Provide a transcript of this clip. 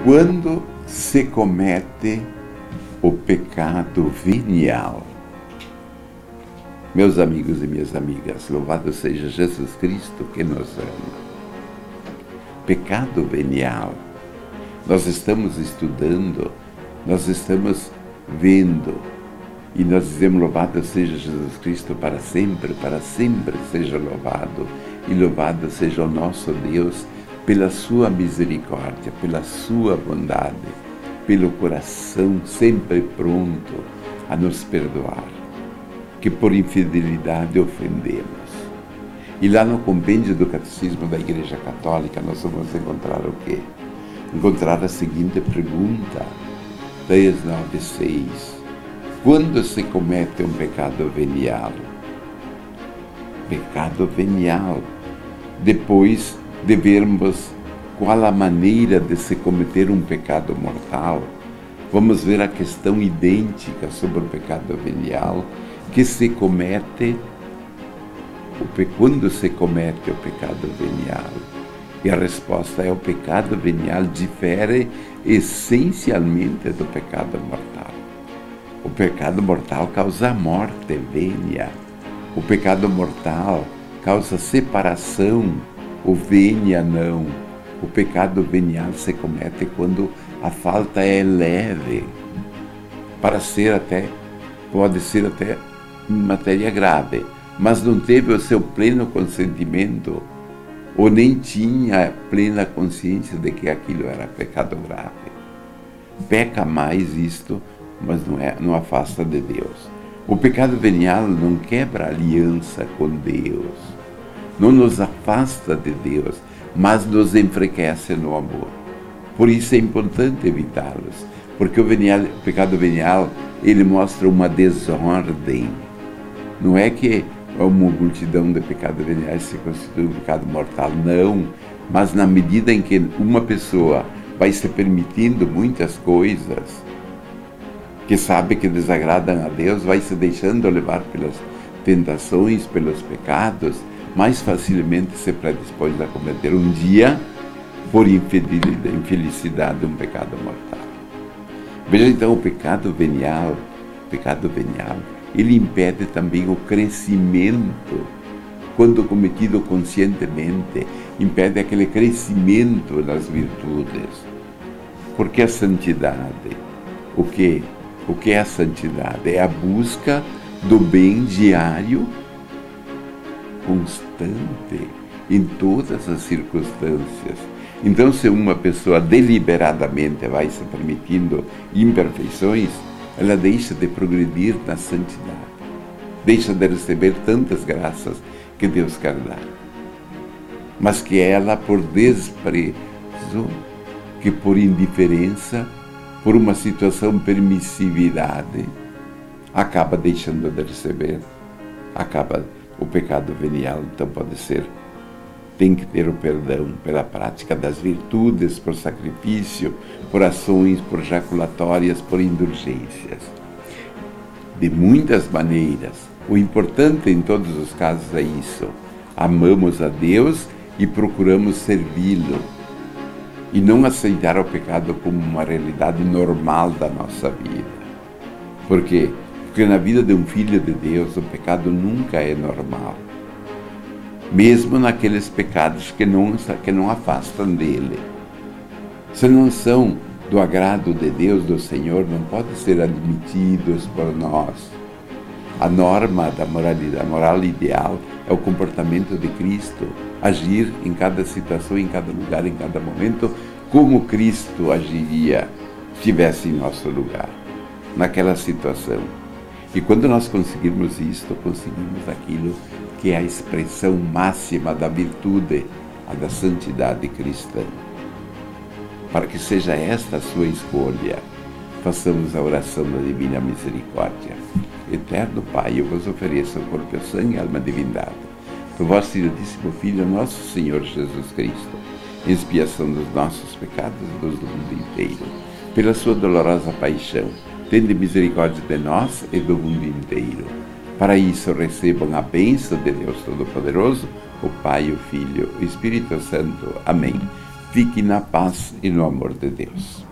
Quando se comete o pecado venial. Meus amigos e minhas amigas, louvado seja Jesus Cristo que nos ama. Pecado venial. Nós estamos estudando, nós estamos vendo, e nós dizemos louvado seja Jesus Cristo para sempre seja louvado, e louvado seja o nosso Deus pela sua misericórdia, pela sua bondade, pelo coração sempre pronto a nos perdoar, que por infidelidade ofendemos. E lá no compêndio do Catecismo da Igreja Católica nós vamos encontrar o quê? Encontrar a seguinte pergunta, 396. Quando se comete um pecado venial? Pecado venial. Depois de vermos qual a maneira de se cometer um pecado mortal, vamos ver a questão idêntica sobre o pecado venial, que se comete, quando se comete o pecado venial. E a resposta é: o pecado venial difere essencialmente do pecado mortal. O pecado mortal causa morte venia. O pecado mortal causa separação, o venia não. O pecado venial se comete quando a falta é leve, pode ser até matéria grave, mas não teve o seu pleno consentimento, ou nem tinha plena consciência de que aquilo era pecado grave. Peca mais isto, mas não afasta de Deus. O pecado venial não quebra aliança com Deus, não nos afasta de Deus, mas nos enfraquece no amor. Por isso é importante evitá-los, porque o pecado venial, ele mostra uma desordem. Não é que uma multidão de pecados veniais se constitui um pecado mortal, não. Mas na medida em que uma pessoa vai se permitindo muitas coisas que sabe que desagradam a Deus, vai se deixando levar pelas tentações, pelos pecados, mais facilmente se predispõe a cometer um dia, por infelicidade, um pecado mortal. Veja então, o pecado venial, ele impede também o crescimento, quando cometido conscientemente, impede aquele crescimento nas virtudes. Porque a santidade, o que é a santidade? É a busca do bem diário, constante, em todas as circunstâncias. Então, se uma pessoa deliberadamente vai se permitindo imperfeições, ela deixa de progredir na santidade, deixa de receber tantas graças que Deus quer dar. Mas que ela, por desprezo, que por indiferença, por uma situação de permissividade, acaba deixando de receber, o pecado venial. Então tem que ter o perdão pela prática das virtudes, por sacrifício, por ações, por jaculatórias, por indulgências. De muitas maneiras. O importante em todos os casos é isso. Amamos a Deus e procuramos servi-lo. E não aceitar o pecado como uma realidade normal da nossa vida. Por quê? Porque na vida de um filho de Deus, o pecado nunca é normal. Mesmo naqueles pecados que não afastam dele. Se não são do agrado de Deus, do Senhor, não podem ser admitidos por nós. A norma da moralidade, a moral ideal, é o comportamento de Cristo, agir em cada situação, em cada lugar, em cada momento, como Cristo agiria se estivesse em nosso lugar, naquela situação. E quando nós conseguirmos isto, conseguimos aquilo que é a expressão máxima da virtude, a da santidade cristã. Para que seja esta a sua escolha, façamos a oração da Divina Misericórdia. Eterno Pai, eu vos ofereço o corpo, o sangue e a alma divindade do vosso diletíssimo Filho, nosso Senhor Jesus Cristo, em expiação dos nossos pecados e dos do mundo inteiro. Pela sua dolorosa paixão, tende misericórdia de nós e do mundo inteiro. Para isso recebam a bênção de Deus Todo-Poderoso, o Pai, o Filho, o Espírito Santo. Amém. Fique na paz e no amor de Deus.